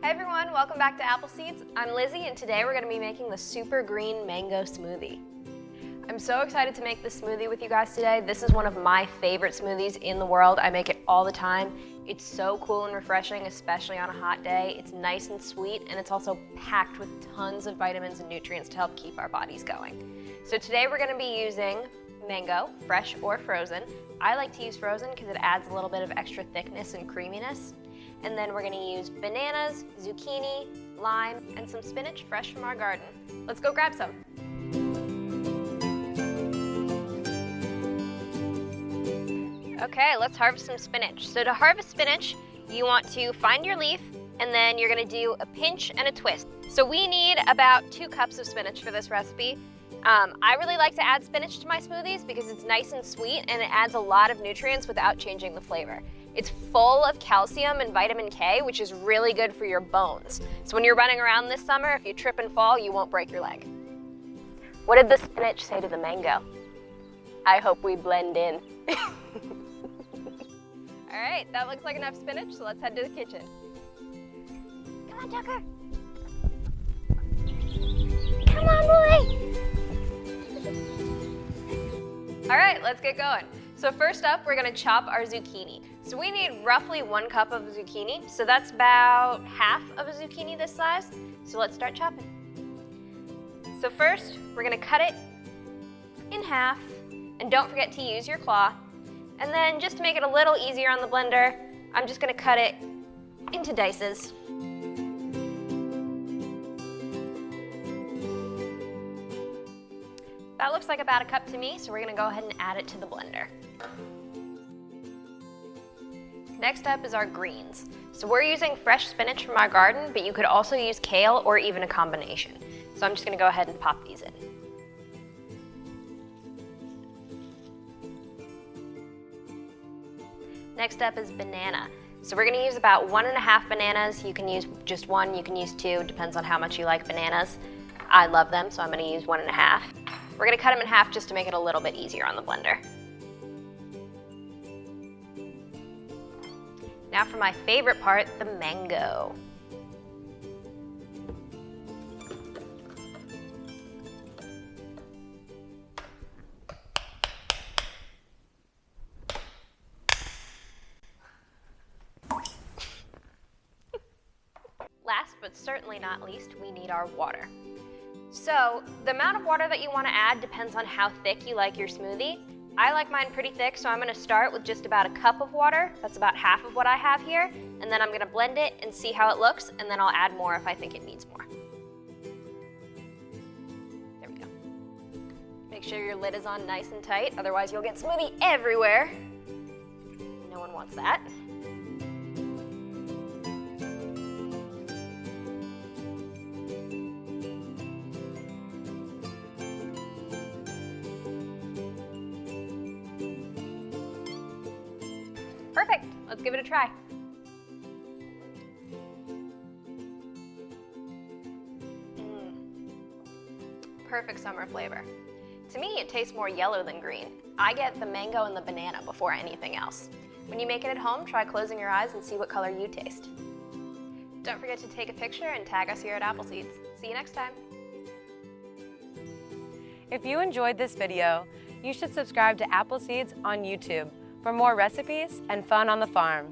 Hi everyone, welcome back to Apple Seeds. I'm Lizzie and today we're going to be making the Super Green Mango Smoothie. I'm so excited to make this smoothie with you guys today. This is one of my favorite smoothies in the world. I make it all the time. It's so cool and refreshing, especially on a hot day. It's nice and sweet, and it's also packed with tons of vitamins and nutrients to help keep our bodies going. So today we're going to be using mango, fresh or frozen. I like to use frozen because it adds a little bit of extra thickness and creaminess. And then we're going to use bananas, zucchini, lime, and some spinach fresh from our garden. Let's go grab some. Okay, let's harvest some spinach. So to harvest spinach, you want to find your leaf, and then you're going to do a pinch and a twist. So we need about 2 cups of spinach for this recipe. I really like to add spinach to my smoothies because it's nice and sweet and it adds a lot of nutrients without changing the flavor. It's full of calcium and vitamin K, which is really good for your bones. So when you're running around this summer, if you trip and fall, you won't break your leg. What did the spinach say to the mango? I hope we blend in. All right, that looks like enough spinach, so let's head to the kitchen. Come on, Tucker. Come on, boy. All right, let's get going. So first up, we're gonna chop our zucchini. So we need roughly 1 cup of zucchini. So that's about half of a zucchini this size. So let's start chopping. So first, we're gonna cut it in half. And don't forget to use your claw. And then just to make it a little easier on the blender, I'm just gonna cut it into dices. That looks like about 1 cup to me, so we're gonna go ahead and add it to the blender. Next up is our greens. So we're using fresh spinach from our garden, but you could also use kale or even a combination. So I'm just gonna go ahead and pop these in. Next up is banana. So we're gonna use about 1.5 bananas. You can use just 1, you can use 2, depends on how much you like bananas. I love them, so I'm gonna use 1.5. We're gonna cut them in half just to make it a little bit easier on the blender. Now for my favorite part, the mango. Last but certainly not least, we need our water. So the amount of water that you want to add depends on how thick you like your smoothie. I like mine pretty thick, so I'm going to start with just about 1 cup of water. That's about half of what I have here. And then I'm going to blend it and see how it looks, and then I'll add more if I think it needs more. There we go. Make sure your lid is on nice and tight, otherwise you'll get smoothie everywhere. No one wants that. Perfect, let's give it a try. Perfect summer flavor. To me, it tastes more yellow than green. I get the mango and the banana before anything else. When you make it at home, try closing your eyes and see what color you taste. Don't forget to take a picture and tag us here at Apple Seeds. See you next time. If you enjoyed this video, you should subscribe to Apple Seeds on YouTube for more recipes and fun on the farm.